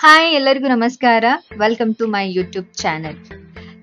Hi ಎಲ್ಲರಿಗೂ ನಮಸ್ಕಾರ. Welcome to my YouTube channel.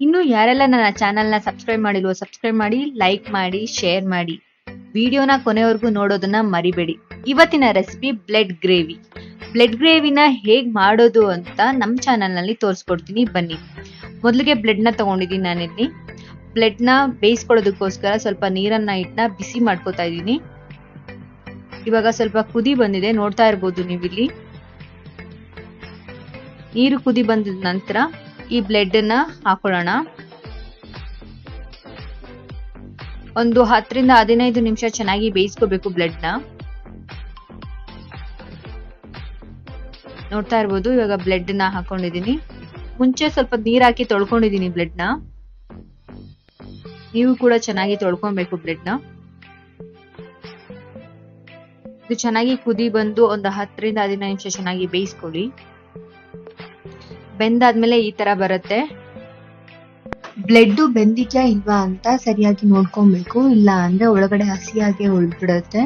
ಇನ್ನು ಯಾರೆಲ್ಲ ನನ್ನ ಚಾನೆಲ್ನ ಸಬ್ಸ್ಕ್ರೈಬ್ ಮಾಡಿಲ್ವೋ ಸಬ್ಸ್ಕ್ರೈಬ್ ಮಾಡಿ, ಲೈಕ್ ಮಾಡಿ, ಶೇರ್ ಮಾಡಿ. ವಿಡಿಯೋನ ಕೊನೆವರೆಗೂ ನೋಡೋದನ್ನ ಮರಿಬೇಡಿ. ಇವತ್ತಿನ ರೆಸಿಪಿ ಬ್ಲೆಡ್ ಗ್ರೇವಿ. ಬ್ಲೆಡ್ ಗ್ರೇವಿನ ಹೇಗ್ ಮಾಡೋದು ಅಂತ ನಮ್ಮ ಚಾನೆಲ್ನಲ್ಲಿ ತೋರಿಸ್ಕೊಡ್ತೀನಿ, ಬನ್ನಿ. ಮೊದಲಿಗೆ ಬ್ಲೆಡ್ನ ತಗೊಂಡಿದ್ದೀನಿ ನಾನಿಲ್ಲಿ. ಬ್ಲೆಡ್ನ ಬೇಯಿಸ್ಕೊಳ್ಳೋದಕ್ಕೋಸ್ಕರ ಸ್ವಲ್ಪ ನೀರನ್ನ ಇಟ್ನ ಬಿಸಿ ಮಾಡ್ಕೋತಾ ಇದ್ದೀನಿ. ಇವಾಗ ಸ್ವಲ್ಪ ಕುದಿ ಬಂದಿದೆ, ನೋಡ್ತಾ ಇರ್ಬೋದು ನೀವಿಲ್ಲಿ. ನೀರು ಕುದಿ ಬಂದ ನಂತರ ಈ ಬ್ಲೆಡ್ ಅನ್ನ ಹಾಕೊಳ್ಳೋಣ. ಒಂದು 10 ರಿಂದ 15 ನಿಮಿಷ ಚೆನ್ನಾಗಿ ಬೇಯಿಸ್ಕೋಬೇಕು ಬ್ಲೆಡ್ ನ. ನೋಡ್ತಾ ಇರ್ಬೋದು, ಇವಾಗ ಬ್ಲೆಡ್ ನ ಹಾಕೊಂಡಿದೀನಿ. ಮುಂಚೆ ಸ್ವಲ್ಪ ನೀರ್ ಹಾಕಿ ತೊಳ್ಕೊಂಡಿದೀನಿ ಬ್ಲೆಡ್ ನ. ನೀವು ಕೂಡ ಚೆನ್ನಾಗಿ ತೊಳ್ಕೊಬೇಕು ಬ್ಲೆಡ್ ನ. ಇದು ಚೆನ್ನಾಗಿ ಕುದಿ ಬಂದು ಒಂದು 10 ರಿಂದ 15 ನಿಮಿಷ ಚೆನ್ನಾಗಿ ಬೇಯಿಸ್ಕೊಳ್ಳಿ. ಬೆಂದಾದ್ಮೇಲೆ ಈ ತರ ಬರುತ್ತೆ. ಬ್ಲೆಡ್ ಬೆಂದಿದ್ಯಾ ಇಲ್ವಾ ಅಂತ ಸರಿಯಾಗಿ ನೋಡ್ಕೊಬೇಕು, ಇಲ್ಲ ಅಂದ್ರೆ ಒಳಗಡೆ ಹಸಿಯಾಗೆ ಉಳ್ಬಿಡುತ್ತೆ.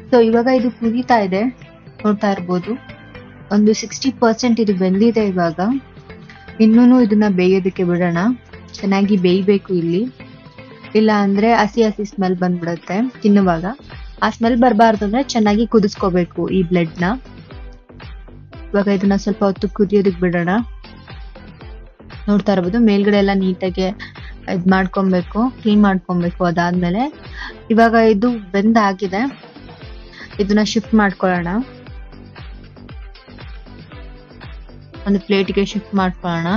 ಸೊ ಇವಾಗ ಇದು ಕುದೀತಾ ಇದೆ, ನೋಡ್ತಾ ಇರ್ಬೋದು. ಒಂದು 60% ಇದು ಬೆಂದಿದೆ. ಇವಾಗ ಇನ್ನೂನು ಇದನ್ನ ಬೇಯೋದಕ್ಕೆ ಬಿಡೋಣ. ಚೆನ್ನಾಗಿ ಬೇಯ್ಬೇಕು ಇಲ್ಲಿ, ಇಲ್ಲ ಅಂದ್ರೆ ಹಸಿ ಹಸಿ ಸ್ಮೆಲ್ ಬಂದ್ಬಿಡುತ್ತೆ ತಿನ್ನುವಾಗ. ಆ ಸ್ಮೆಲ್ ಬರಬಾರ್ದು ಅಂದ್ರೆ ಚೆನ್ನಾಗಿ ಕುದಿಸ್ಕೋಬೇಕು ಈ ಬ್ಲೆಡ್ ನ. ಇವಾಗ ಇದನ್ನ ಸ್ವಲ್ಪ ಹೊತ್ತು ಕುದಿಯೋದಕ್ಕೆ ಬಿಡೋಣ. ನೋಡ್ತಾ ಇರ್ಬೋದು, ಮೇಲ್ಗಡೆ ಎಲ್ಲ ನೀಟಾಗಿ ಇದ್ ಮಾಡ್ಕೊಬೇಕು, ಕ್ಲೀನ್ ಮಾಡ್ಕೊಬೇಕು. ಅದಾದ್ಮೇಲೆ ಇವಾಗ ಇದು ಬೆಂದಾಗಿದೆ, ಇದನ್ನ ಶಿಫ್ಟ್ ಮಾಡ್ಕೊಳ್ಳೋಣ. ಒಂದು ಪ್ಲೇಟ್ಗೆ ಶಿಫ್ಟ್ ಮಾಡ್ಕೊಳ್ಳೋಣ.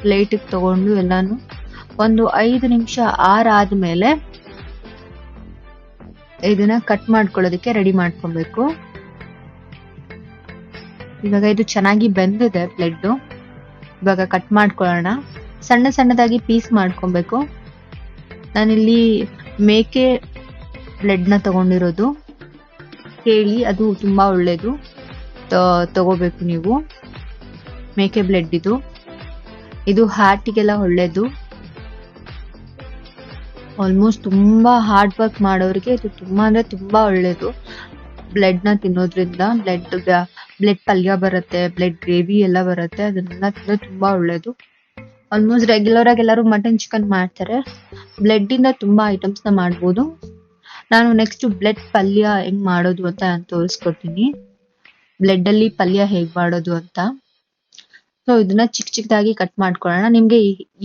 ಪ್ಲೇಟಿಗೆ ತಗೊಂಡು ಎಲ್ಲಾನು ಒಂದು 5 ನಿಮಿಷ ಆರಾದ್ಮೇಲೆ ಇದನ್ನ ಕಟ್ ಮಾಡ್ಕೊಳ್ಳೋದಕ್ಕೆ ರೆಡಿ ಮಾಡ್ಕೊಬೇಕು. ಇವಾಗ ಇದು ಚೆನ್ನಾಗಿ ಬೆಂದಿದೆ ಬ್ಲೆಡ್. ಇವಾಗ ಕಟ್ ಮಾಡ್ಕೊಳ್ಳೋಣ. ಸಣ್ಣ ಸಣ್ಣದಾಗಿ ಪೀಸ್ ಮಾಡ್ಕೊಬೇಕು. ನಾನಿಲ್ಲಿ ಮೇಕೆ ಬ್ಲೆಡ್ ನ ತಗೊಂಡಿರೋದು. ಕೇಳಿ, ಅದು ತುಂಬಾ ಒಳ್ಳೇದು, ತಗೋಬೇಕು ನೀವು. ಮೇಕೆ ಬ್ಲೆಡ್ ಇದು ಹಾರ್ಟಿಗೆಲ್ಲ ಒಳ್ಳೇದು. ಆಲ್ಮೋಸ್ಟ್ ತುಂಬಾ ಹಾರ್ಡ್ ವರ್ಕ್ ಮಾಡೋರಿಗೆ ಇದು ತುಂಬಾ ಅಂದ್ರೆ ತುಂಬಾ ಒಳ್ಳೇದು. ಬ್ಲೆಡ್ ನ ತಿನ್ನೋದ್ರಿಂದ ಬ್ಲೆಡ್ ಪಲ್ಯ ಬರುತ್ತೆ, ಬ್ಲೆಡ್ ಗ್ರೇವಿ ಎಲ್ಲ ಬರುತ್ತೆ. ಅದನ್ನೆಲ್ಲ ತಿಂದ್ರೆ ತುಂಬಾ ಒಳ್ಳೇದು. ಆಲ್ಮೋಸ್ಟ್ ರೆಗ್ಯುಲರ್ ಆಗಿ ಎಲ್ಲರೂ ಮಟನ್ ಚಿಕನ್ ಮಾಡ್ತಾರೆ. ಬ್ಲೆಡ್ ಇಂದ ತುಂಬಾ ಐಟಮ್ಸ್ ನ ಮಾಡ್ಬೋದು. ನಾನು ನೆಕ್ಸ್ಟ್ ಬ್ಲೆಡ್ ಪಲ್ಯ ಹೆಂಗ್ ಮಾಡೋದು ಅಂತ ನಾನು ತೋರಿಸ್ಕೊಡ್ತೀನಿ. ಬ್ಲೆಡ್ ಅಲ್ಲಿ ಪಲ್ಯ ಹೇಗ್ ಮಾಡೋದು ಅಂತ. ಸೊ ಇದನ್ನ ಚಿಕ್ಕ ಚಿಕ್ಕದಾಗಿ ಕಟ್ ಮಾಡ್ಕೊಳ್ಳೋಣ. ನಿಮ್ಗೆ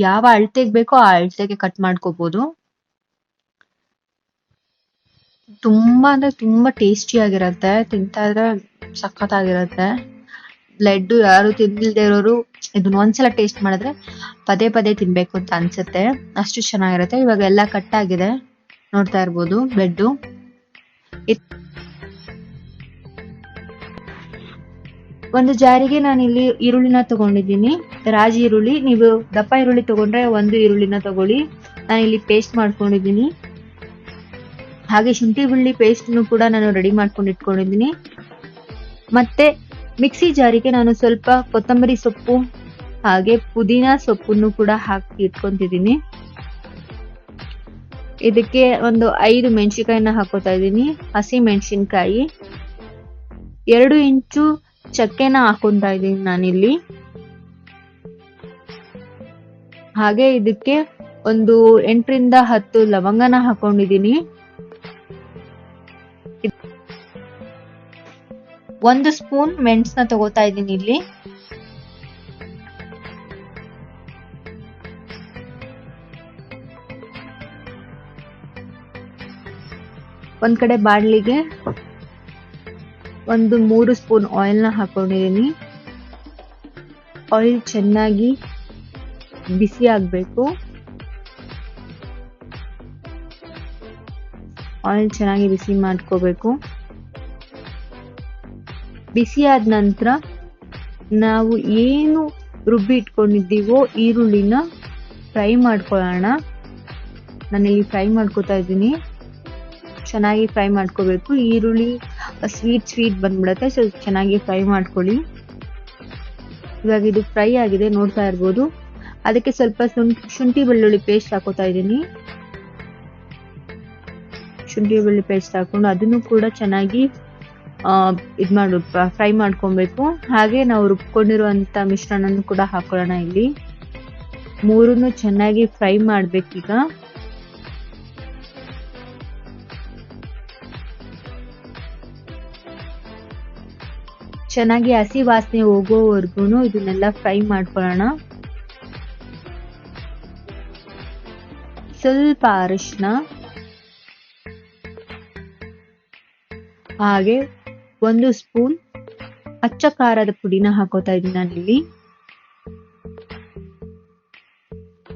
ಯಾವ ಅಳತೆಗೆ ಬೇಕೋ ಆ ಅಳತೆಗೆ ಕಟ್ ಮಾಡ್ಕೋಬಹುದು. ತುಂಬಾ ಅಂದ್ರೆ ತುಂಬಾ ಟೇಸ್ಟಿ ಆಗಿರತ್ತೆ, ತಿಂತಾ ಇದ್ರೆ ಸಖತ್ತಾಗಿರತ್ತೆ. ಬ್ಲೆಡ್ ಯಾರು ತಿಂದಿಲ್ದೇ ಇರೋರು ಇದನ್ನ ಒಂದ್ಸಲ ಟೇಸ್ಟ್ ಮಾಡಿದ್ರೆ ಪದೇ ಪದೇ ತಿನ್ಬೇಕು ಅಂತ ಅನ್ಸುತ್ತೆ, ಅಷ್ಟು ಚೆನ್ನಾಗಿರುತ್ತೆ. ಇವಾಗ ಎಲ್ಲ ಕಟ್ ಆಗಿದೆ, ನೋಡ್ತಾ ಇರ್ಬೋದು ಬ್ಲೆಡ್. ಒಂದು ಜಾರಿಗೆ ನಾನು ಇಲ್ಲಿ ಈರುಳ್ಳಿನ ತಗೊಂಡಿದ್ದೀನಿ, ರಾಜಿ ಈರುಳ್ಳಿ. ನೀವು ದಪ್ಪ ಈರುಳ್ಳಿ ತಗೊಂಡ್ರೆ ಒಂದು ಈರುಳ್ಳಿನ ತಗೊಳ್ಳಿ. ನಾನು ಇಲ್ಲಿ ಪೇಸ್ಟ್ ಮಾಡ್ಕೊಂಡಿದ್ದೀನಿ. ಹಾಗೆ ಶುಂಠಿ ಬೆಳ್ಳುಳ್ಳಿ ಪೇಸ್ಟ್ ಕೂಡ ನಾನು ರೆಡಿ ಮಾಡ್ಕೊಂಡು ಇಟ್ಕೊಂಡಿದ್ದೀನಿ. ಮತ್ತೆ ಮಿಕ್ಸಿ ಜಾರಿಗೆ ನಾನು ಸ್ವಲ್ಪ ಕೊತ್ತಂಬರಿ ಸೊಪ್ಪು ಹಾಗೆ ಪುದೀನಾ ಸೊಪ್ಪನ್ನು ಕೂಡ ಹಾಕಿ ಇಟ್ಕೊಂತಿದ್ದೀನಿ. ಇದಕ್ಕೆ ಒಂದು 5 ಮೆಣಸಿನಕಾಯಿನ ಹಾಕೋತಾ ಇದ್ದೀನಿ, ಹಸಿ ಮೆಣಸಿನಕಾಯಿ. 2 ಇಂಚು ಚಕ್ಕೆನ ಹಾಕೊಂತಾ ಇದ್ದೀನಿ ನಾನಿಲ್ಲಿ. ಹಾಗೆ ಇದಕ್ಕೆ ಒಂದು 8 ರಿಂದ 10 ಲವಂಗನ ಹಾಕೊಂಡಿದ್ದೀನಿ. 1 ಸ್ಪೂನ್ ಮೆಣಸನ್ನ ತಗೋತಾ ಇದ್ದೀನಿ ಇಲ್ಲಿ. ಒಂದ್ ಕಡೆ ಬಾಡ್ಲಿಗೆ ಒಂದು 3 ಸ್ಪೂನ್ ಆಯಿಲ್ ನ ಹಾಕೊಂಡಿದ್ದೀನಿ. ಆಯಿಲ್ ಚೆನ್ನಾಗಿ ಬಿಸಿ ಆಗ್ಬೇಕು. ಆಯಿಲ್ ಚೆನ್ನಾಗಿ ಬಿಸಿ ಮಾಡ್ಕೋಬೇಕು. ಬಿಸಿ ಆದ ನಂತರ ನಾವು ಏನು ರುಬ್ಬಿ ಇಟ್ಕೊಂಡಿದ್ದೀವೋ ಈರುಳ್ಳಿನ ಫ್ರೈ ಮಾಡ್ಕೊಳ್ಳೋಣ. ನಾನಿಲ್ಲಿ ಫ್ರೈ ಮಾಡ್ಕೋತಾ ಇದ್ದೀನಿ. ಚೆನ್ನಾಗಿ ಫ್ರೈ ಮಾಡ್ಕೋಬೇಕು. ಈರುಳ್ಳಿ ಸ್ವೀಟ್ ಬಂದ್ಬಿಡತ್ತೆ, ಸೊ ಚೆನ್ನಾಗಿ ಫ್ರೈ ಮಾಡ್ಕೊಳ್ಳಿ. ಇವಾಗ ಇದು ಫ್ರೈ ಆಗಿದೆ, ನೋಡ್ತಾ ಇರ್ಬೋದು. ಅದಕ್ಕೆ ಸ್ವಲ್ಪ ಶುಂಠಿ ಬೆಳ್ಳುಳ್ಳಿ ಪೇಸ್ಟ್ ಹಾಕೋತಾ ಇದ್ದೀನಿ. ಶುಂಠಿ ಬೆಳ್ಳುಳ್ಳಿ ಪೇಸ್ಟ್ ಹಾಕೊಂಡು ಅದನ್ನು ಕೂಡ ಚೆನ್ನಾಗಿ ಇದ್ ಮಾಡು ಫ್ರೈ ಮಾಡ್ಕೊಬೇಕು. ಹಾಗೆ ನಾವು ರುಬ್ಕೊಂಡಿರುವಂತ ಮಿಶ್ರಣನ ಕೂಡ ಹಾಕೊಳ್ಳೋಣ. ಇಲ್ಲಿ ಮೂರನ್ನು ಚೆನ್ನಾಗಿ ಫ್ರೈ ಮಾಡ್ಬೇಕೀಗ. ಚೆನ್ನಾಗಿ ಹಸಿ ವಾಸನೆ ಹೋಗೋವರೆಗೂ ಇದನ್ನೆಲ್ಲ ಫ್ರೈ ಮಾಡ್ಕೊಳ್ಳೋಣ. ಸ್ವಲ್ಪ ಅರಿಶಿನ, ಹಾಗೆ 1 ಸ್ಪೂನ್ ಅಚ್ಚ ಖಾರದ ಪುಡಿನ ಹಾಕೋತಾ ಇದ್ದೀನಿ ನಾನಿಲ್ಲಿ.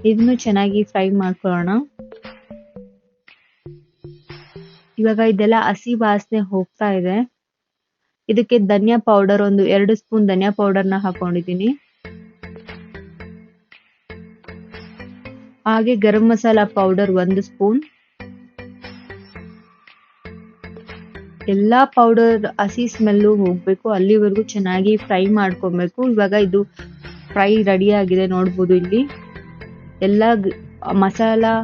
ಇದನ್ನು ಚೆನ್ನಾಗಿ ಫ್ರೈ ಮಾಡ್ಕೊಳ್ಳೋಣ. ಇವಾಗ ಇದೆಲ್ಲ ಹಸಿ ವಾಸನೆ ಹೋಗ್ತಾ ಇದೆ. ಇದಕ್ಕೆ ಧನಿಯಾ ಪೌಡರ್ 2 ಸ್ಪೂನ್ ಧನಿಯಾ ಪೌಡರ್ನ ಹಾಕೊಂಡಿದ್ದೀನಿ. ಹಾಗೆ ಗರಂ ಮಸಾಲಾ ಪೌಡರ್ 1 ಸ್ಪೂನ್. ಎಲ್ಲಾ ಪೌಡರ್ ಹಸಿ ಸ್ಮೆಲ್ಲು ಹೋಗ್ಬೇಕು, ಅಲ್ಲಿವರೆಗೂ ಚೆನ್ನಾಗಿ ಫ್ರೈ ಮಾಡ್ಕೊಬೇಕು. ಇವಾಗ ಇದು ಫ್ರೈ ರೆಡಿ ಆಗಿದೆ ನೋಡ್ಬೋದು. ಇಲ್ಲಿ ಎಲ್ಲ ಮಸಾಲಾ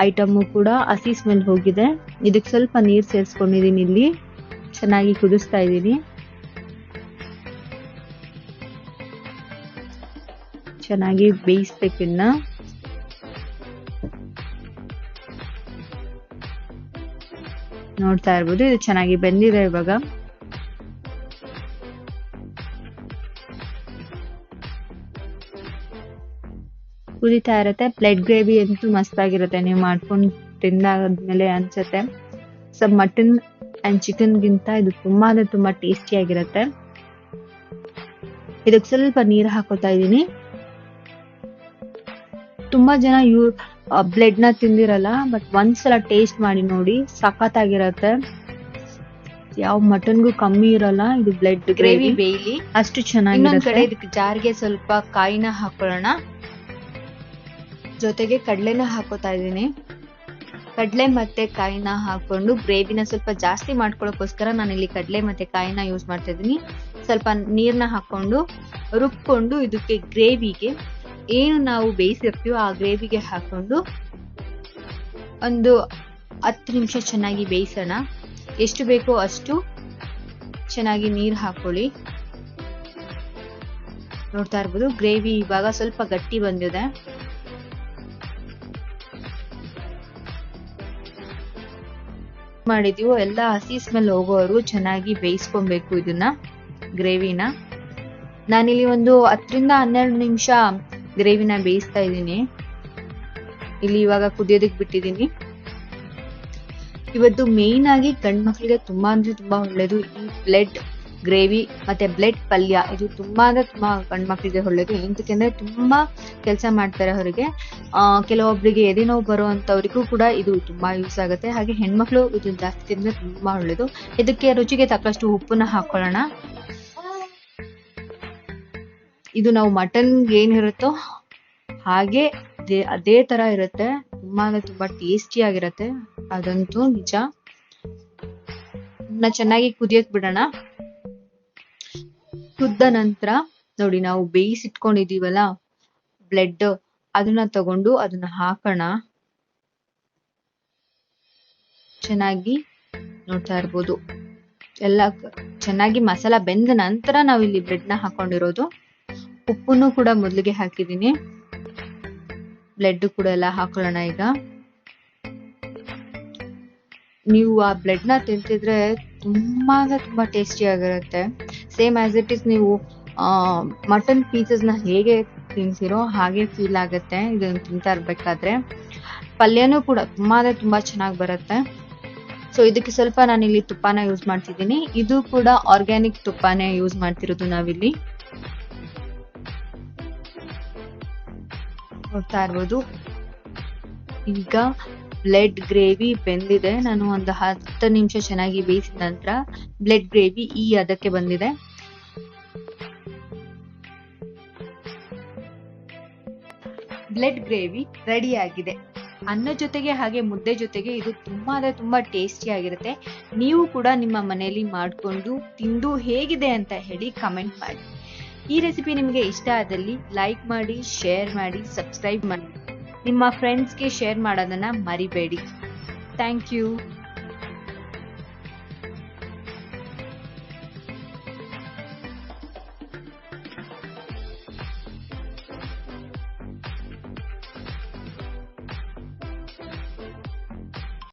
ಐಟಮು ಕೂಡ ಹಸಿ ಸ್ಮೆಲ್ ಹೋಗಿದೆ. ಇದಕ್ಕೆ ಸ್ವಲ್ಪ ನೀರು ಸೇರಿಸ್ಕೊಂಡಿದ್ದೀನಿ. ಇಲ್ಲಿ ಚೆನ್ನಾಗಿ ಕುದಿಸ್ತಾ ಇದ್ದೀನಿ. ಚೆನ್ನಾಗಿ ಬೇಯಿಸ್ಬೇಕಿನ್ನ. ನೋಡ್ತಾ ಇರ್ಬೋದು, ಇದು ಚೆನ್ನಾಗಿ ಬೆಂದಿದೆ. ಇವಾಗ ಕುದಿತಾ ಇರತ್ತೆ. ಬ್ಲೆಡ್ ಗ್ರೇವಿ ಅಂತೂ ಮಸ್ತ್ ಆಗಿರುತ್ತೆ. ನೀವು ಮಾಡ್ಕೊಂಡು ತಿಂದಾದ್ಮೇಲೆ ಅನ್ಸುತ್ತೆ ಸ್ವಲ್ಪ ಮಟನ್ ಅಂಡ್ ಚಿಕನ್ ಗಿಂತ ಇದು ತುಂಬಾ ಅಂದ್ರೆ ತುಂಬಾ ಟೇಸ್ಟಿ ಆಗಿರುತ್ತೆ. ಇದಕ್ಕೆ ಸ್ವಲ್ಪ ನೀರು ಹಾಕೋತಾ ಇದ್ದೀನಿ. ತುಂಬಾ ಜನ ಬ್ಲೆಡ್ ನ ತಿಂದಿರಲ್ಲ, ಬಟ್ ಒಂದ್ಸಲ ಟೇಸ್ಟ್ ಮಾಡಿ ನೋಡಿ, ಸಖತ್ತಾಗಿರತ್ತೆ. ಯಾವ ಮಟನ್ಗೂ ಕಮ್ಮಿ ಇರಲ್ಲ. ಇದು ಬ್ಲೆಡ್ ಗ್ರೇವಿ ಬೇಯ್ಲಿ ಅಷ್ಟು ಚೆನ್ನಾಗಿರುತ್ತೆ. ಇನ್ನೊಂದ್ ಕಡೆ ಇದಕ್ಕೆ ಜಾರಿಗೆ ಸ್ವಲ್ಪ ಕಾಯಿನ ಹಾಕೊಳ್ಳೋಣ. ಜೊತೆಗೆ ಕಡಲೆನ ಹಾಕೋತಾ ಇದ್ದೀನಿ. ಕಡಲೆ ಮತ್ತೆ ಕಾಯಿನ ಹಾಕೊಂಡು ಗ್ರೇವಿನ ಸ್ವಲ್ಪ ಜಾಸ್ತಿ ಮಾಡ್ಕೊಳ್ಳೋಕೋಸ್ಕರ ನಾನು ಇಲ್ಲಿ ಕಡಲೆ ಮತ್ತೆ ಕಾಯಿನ ಯೂಸ್ ಮಾಡ್ತಾ ಇದ್ದೀನಿ. ಸ್ವಲ್ಪ ನೀರ್ನ ಹಾಕೊಂಡು ರುಬ್ಕೊಂಡು ಇದಕ್ಕೆ ಗ್ರೇವಿಗೆ ಏನು ನಾವು ಬೇಯಿಸಿರ್ತೀವೋ ಆ ಗ್ರೇವಿಗೆ ಹಾಕೊಂಡು ಒಂದು 10 ನಿಮಿಷ ಚೆನ್ನಾಗಿ ಬೇಯಿಸೋಣ. ಎಷ್ಟು ಬೇಕೋ ಅಷ್ಟು ಚೆನ್ನಾಗಿ ನೀರು ಹಾಕೊಳ್ಳಿ. ನೋಡ್ತಾ ಇರ್ಬೋದು, ಗ್ರೇವಿ ಇವಾಗ ಸ್ವಲ್ಪ ಗಟ್ಟಿ ಬಂದಿದೆ. ಮಾಡಿದೀವೋ ಎಲ್ಲ ಹಸಿ ಸ್ಮೆಲ್ ಹೋಗೋವರೆಗೂ ಚೆನ್ನಾಗಿ ಬೇಯಿಸ್ಕೊಬೇಕು ಇದನ್ನ, ಗ್ರೇವಿನ. ನಾನಿಲ್ಲಿ ಒಂದು 10 ರಿಂದ 12 ನಿಮಿಷ ಗ್ರೇವಿನ ಬೇಯಿಸ್ತಾ ಇದ್ದೀನಿ. ಇಲ್ಲಿ ಇವಾಗ ಕುದಿಯೋದಕ್ಕೆ ಬಿಟ್ಟಿದ್ದೀನಿ. ಇವತ್ತು ಮೇನ್ ಆಗಿ ಗಂಡ್ ಮಕ್ಳಿಗೆ ತುಂಬಾ ಅಂದ್ರೆ ತುಂಬಾ ಒಳ್ಳೇದು ಈ ಬ್ಲೆಡ್ ಗ್ರೇವಿ ಮತ್ತೆ ಬ್ಲೆಡ್ ಪಲ್ಯ. ಇದು ತುಂಬಾ ಅಂದ್ರೆ ತುಂಬಾ ಗಂಡ್ ಮಕ್ಳಿಗೆ ಒಳ್ಳೇದು. ಎಂತಕ್ಕೆಂದ್ರೆ ತುಂಬಾ ಕೆಲಸ ಮಾಡ್ತಾರೆ ಹೊರಗೆ. ಕೆಲವೊಬ್ಬರಿಗೆ ಎದೆ ನೋವು ಬರುವಂತವ್ರಿಗೂ ಕೂಡ ಇದು ತುಂಬಾ ಯೂಸ್ ಆಗುತ್ತೆ. ಹಾಗೆ ಹೆಣ್ಮಕ್ಳು ಇದು ಜಾಸ್ತಿ ತಿಂದ್ರೆ ತುಂಬಾ ಒಳ್ಳೇದು. ಇದಕ್ಕೆ ರುಚಿಗೆ ತಕ್ಕಷ್ಟು ಉಪ್ಪನ್ನ ಹಾಕೊಳ್ಳೋಣ. ಇದು ನಾವು ಮಟನ್ ಏನಿರುತ್ತೋ ಹಾಗೆ ಅದೇ ತರ ಇರುತ್ತೆ. ತುಂಬಾ ಅಂದ್ರೆ ತುಂಬಾ ಟೇಸ್ಟಿ ಆಗಿರತ್ತೆ, ಅದಂತೂ ನಿಜ. ಚೆನ್ನಾಗಿ ಕುದಿಯಕ್ ಬಿಡೋಣ. ಕುದ್ದ ನಂತರ ನೋಡಿ, ನಾವು ಬೇಯಿಸಿಟ್ಕೊಂಡಿದೀವಲ್ಲ ಬ್ಲೆಡ್, ಅದನ್ನ ತಗೊಂಡು ಅದನ್ನ ಹಾಕೋಣ. ಚೆನ್ನಾಗಿ ನೋಡ್ತಾ ಇರ್ಬೋದು, ಎಲ್ಲ ಚೆನ್ನಾಗಿ ಮಸಾಲ ಬೆಂದ ನಂತರ ನಾವು ಇಲ್ಲಿ ಬ್ರೆಡ್ ನ ಹಾಕೊಂಡಿರೋದು. ಉಪ್ಪನ್ನು ಕೂಡ ಮೊದಲಿಗೆ ಹಾಕಿದೀನಿ. ಬ್ಲೆಡ್ ಕೂಡ ಎಲ್ಲ ಹಾಕೊಳ್ಳೋಣ. ಈಗ ನೀವು ಆ ಬ್ಲೆಡ್ ನ ತಿಂತಿದ್ರೆ ತುಂಬಾ ಅಂದ್ರೆ ತುಂಬಾ ಟೇಸ್ಟಿ ಆಗಿರುತ್ತೆ. ಸೇಮ್ ಆಸ್ ಇಟ್ ಇಸ್ ನೀವು ಮಟನ್ ಪೀಸಸ್ ನ ಹೇಗೆ ತಿಂತೀರೋ ಹಾಗೆ ಫೀಲ್ ಆಗುತ್ತೆ ಇದನ್ನ ತಿಂತಾ ಇರ್ಬೇಕಾದ್ರೆ. ಪಲ್ಯನೂ ಕೂಡ ತುಂಬಾ ಅಂದ್ರೆ ತುಂಬಾ ಚೆನ್ನಾಗಿ ಬರುತ್ತೆ. ಸೊ ಇದಕ್ಕೆ ಸ್ವಲ್ಪ ನಾನಿಲ್ಲಿ ತುಪ್ಪನ ಯೂಸ್ ಮಾಡ್ತಿದ್ದೀನಿ. ಇದು ಕೂಡ ಆರ್ಗ್ಯಾನಿಕ್ ತುಪ್ಪನೇ ಯೂಸ್ ಮಾಡ್ತಿರೋದು ನಾವಿಲ್ಲಿ. ನೋಡ್ತಾ ಇರ್ಬೋದು, ಈಗ ಬ್ಲೆಡ್ ಗ್ರೇವಿ ಬೆಂದಿದೆ. ನಾನು ಒಂದು 10 ನಿಮಿಷ ಚೆನ್ನಾಗಿ ಬೇಯಿಸಿದ ನಂತರ ಬ್ಲೆಡ್ ಗ್ರೇವಿ ಈ ಅದಕ್ಕೆ ಬಂದಿದೆ. ಬ್ಲೆಡ್ ಗ್ರೇವಿ ರೆಡಿ ಆಗಿದೆ. ಅನ್ನ ಜೊತೆಗೆ ಹಾಗೆ ಮುದ್ದೆ ಜೊತೆಗೆ ಇದು ತುಂಬಾ ಅಂದ್ರೆ ತುಂಬಾ ಟೇಸ್ಟಿ ಆಗಿರುತ್ತೆ. ನೀವು ಕೂಡ ನಿಮ್ಮ ಮನೆಯಲ್ಲಿ ಮಾಡ್ಕೊಂಡು ತಿಂದು ಹೇಗಿದೆ ಅಂತ ಹೇಳಿ ಕಮೆಂಟ್ ಮಾಡಿ. ಈ ರೆಸಿಪಿ ನಿಮಗೆ ಇಷ್ಟ ಆದಲ್ಲಿ ಲೈಕ್ ಮಾಡಿ, ಶೇರ್ ಮಾಡಿ, ಸಬ್ಸ್ಕ್ರೈಬ್ ಮಾಡಿ. ನಿಮ್ಮ ಫ್ರೆಂಡ್ಸ್ಗೆ ಶೇರ್ ಮಾಡೋದನ್ನ ಮರಿಬೇಡಿ. Thank you.